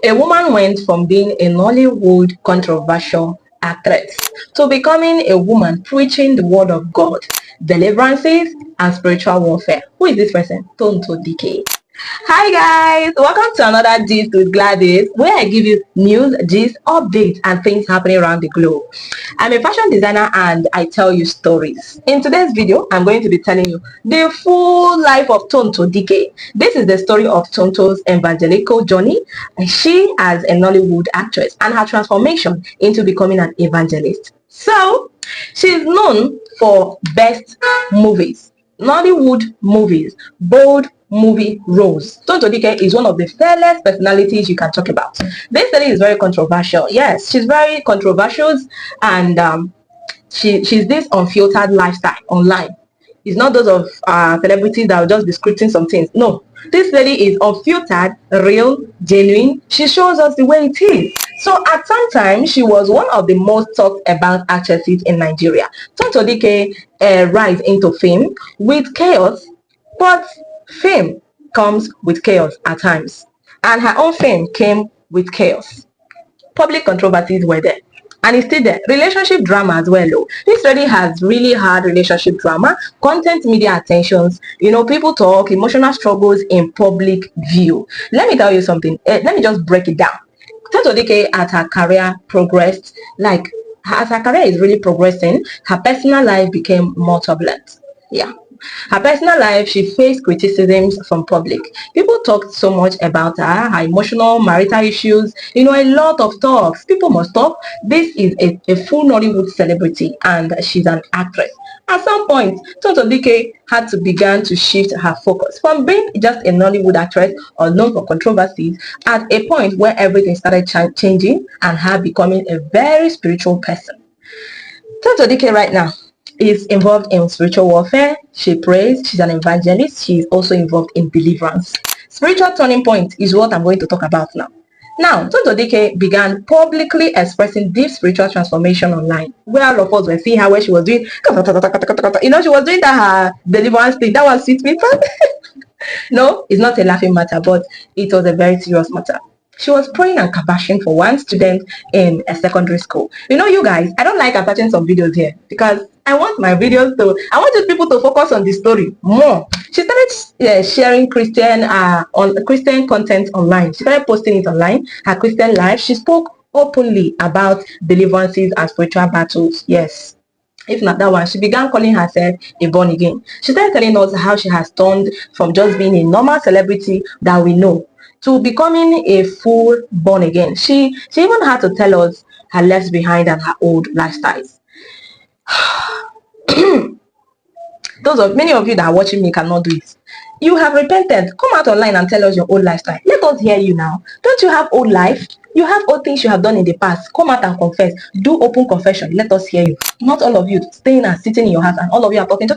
A woman went from being a Nollywood controversial actress to becoming a woman preaching the word of God, deliverances, and spiritual warfare. Who is this person? Tonto DK. Hi guys, welcome to another Gist with Gladys, where I give you news, gist, updates, and things happening around the globe. I'm a fashion designer and I tell you stories. In today's video, I'm going to be telling you the full life of Tonto DK. This is the story of Tonto's evangelical journey, she as a Nollywood actress, and her transformation into becoming an evangelist. So, she's known for best movies, Nollywood movies, bold movie roles. Tonto Dike is one of the fairest personalities you can talk about. This lady is very controversial. Yes, she's very controversial, and she's this unfiltered lifestyle online. It's not those of celebrities that will just be scripting some things. No, this lady is unfiltered, real, genuine. She shows us the way it is. So at some time, she was one of the most talked about actresses in Nigeria. Tonto Dike rise into fame with chaos, but fame comes with chaos at times. And her own fame came with chaos. Public controversies were there. And it's still there. Relationship drama as well. Oh. This lady has really hard relationship drama, content media attentions, people talk, emotional struggles in public view. Let me tell you something. Let me just break it down. Tonto Dike, as her career progressed, as her career is really progressing, her personal life became more turbulent. Yeah. Her personal life, she faced criticisms from public. People talked so much about her emotional, marital issues, a lot of talks. People must talk. This is a full Nollywood celebrity and she's an actress. At some point, Tonto Dike had to begin to shift her focus from being just a Nollywood actress or known for controversies at a point where everything started changing and her becoming a very spiritual person. Tonto Dike right now is involved in spiritual warfare. She prays. She's an evangelist. She's also involved in deliverance. Spiritual turning point is what I'm going to talk about now. Now, Tonto Dike began publicly expressing deep spiritual transformation online, where all of us were seeing her where she was doing, she was doing that her deliverance thing. That was sweet people. No, it's not a laughing matter, but it was a very serious matter. She was praying and kabashing for one student in a secondary school. You guys, I don't like attaching some videos here because I want these people to focus on the story more. She started sharing Christian content online. She started posting it online, her Christian life. She spoke openly about deliverances and spiritual battles. Yes. If not that one, she began calling herself a born again. She started telling us how she has turned from just being a normal celebrity that we know to becoming a full born again. She even had to tell us her left behind and her old lifestyles. Many of you that are watching me cannot do it. You have repented. Come out online and tell us your old lifestyle. Let us hear you now. Don't you have old life? You have old things you have done in the past. Come out and confess. Do open confession. Let us hear you. Not all of you staying and sitting in your house and all of you are talking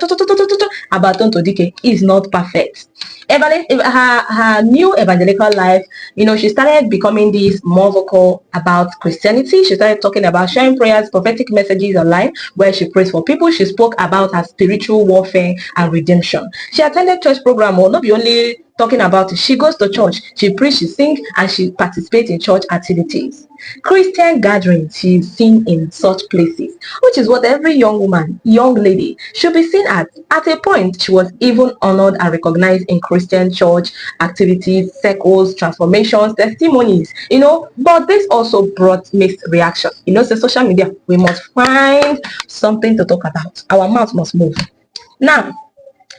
about Tonto Dike is not perfect. Her new evangelical life, she started becoming this more vocal about Christianity. She started talking about sharing prayers, prophetic messages online where she prays for people. She spoke about her spiritual warfare and redemption. She attended church program, or not be only talking about it. She goes to church, she preaches, she sings, and she participates in church activities. Christian gatherings she's seen in such places, which is what every young lady should be seen at. At a point, she was even honored and recognized in Christian church activities, circles, transformations, testimonies, but this also brought mixed reaction. So social media, we must find something to talk about. Our mouth must move. Now,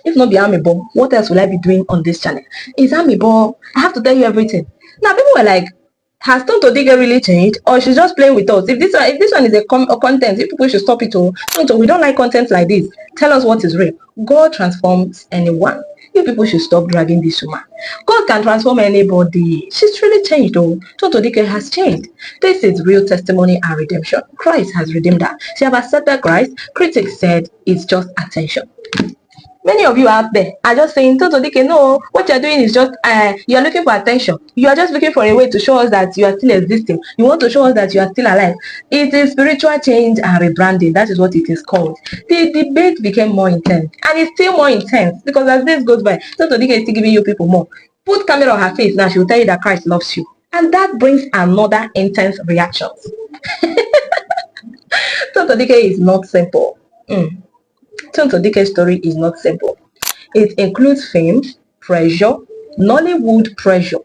if not be Amiibo, what else will I be doing on this channel? Is Amiibo, I have to tell you everything. Now, people were like, has Tonto Dike really changed? Or she's just playing with us? If this one is a content, if people should stop it. Tonto, we don't like content like this. Tell us what is real. God transforms anyone. You people should stop dragging this woman. God can transform anybody. She's really changed though. Tonto Dike has changed. This is real testimony and redemption. Christ has redeemed her. She have accepted Christ. Critics said it's just attention. Many of you out there are just saying, Tonto Dike, no, what you're doing is just, you're looking for attention. You are just looking for a way to show us that you are still existing. You want to show us that you are still alive. It is spiritual change and rebranding. That is what it is called. The debate became more intense. And it's still more intense because as this goes by, Tonto Dike is still giving you people more. Put camera on her face now, she will tell you that Christ loves you. And that brings another intense reaction. Tonto Dike is not simple. Tonto Dike's story is not simple. It includes fame, pressure, Nollywood pressure.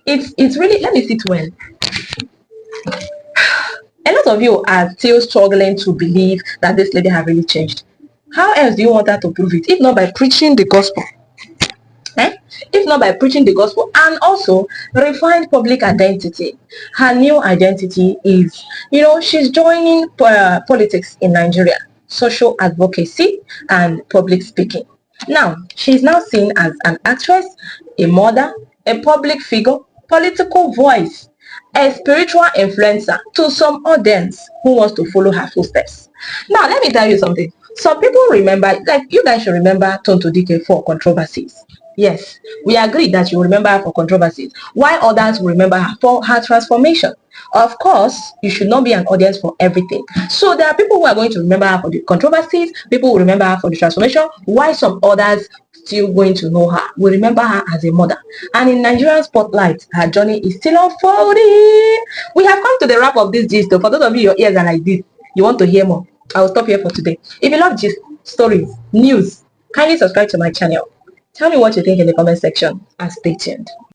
It's really, let me sit well. A lot of you are still struggling to believe that this lady has really changed. How else do you want her to prove it? If not by preaching the gospel. Eh? If not by preaching the gospel and also refined public identity. Her new identity is, she's joining politics in Nigeria, social advocacy and public speaking. Now, she's now seen as an actress, a mother, a public figure, political voice, a spiritual influencer to some audience who wants to follow her footsteps. Now, let me tell you something. Some people remember, like you guys should remember Tonto Dike for controversies. Yes, we agree that you remember her for controversies, while others will remember her for her transformation. Of course, you should not be an audience for everything. So there are people who are going to remember her for the controversies, people will remember her for the transformation, while some others still going to know her. We remember her as a mother. And in Nigerian spotlight, her journey is still unfolding. We have come to the wrap of this gist. For those of you, your ears are like this, you want to hear more, I will stop here for today. If you love gist, stories, news, kindly subscribe to my channel. Tell me what you think in the comment section and stay tuned.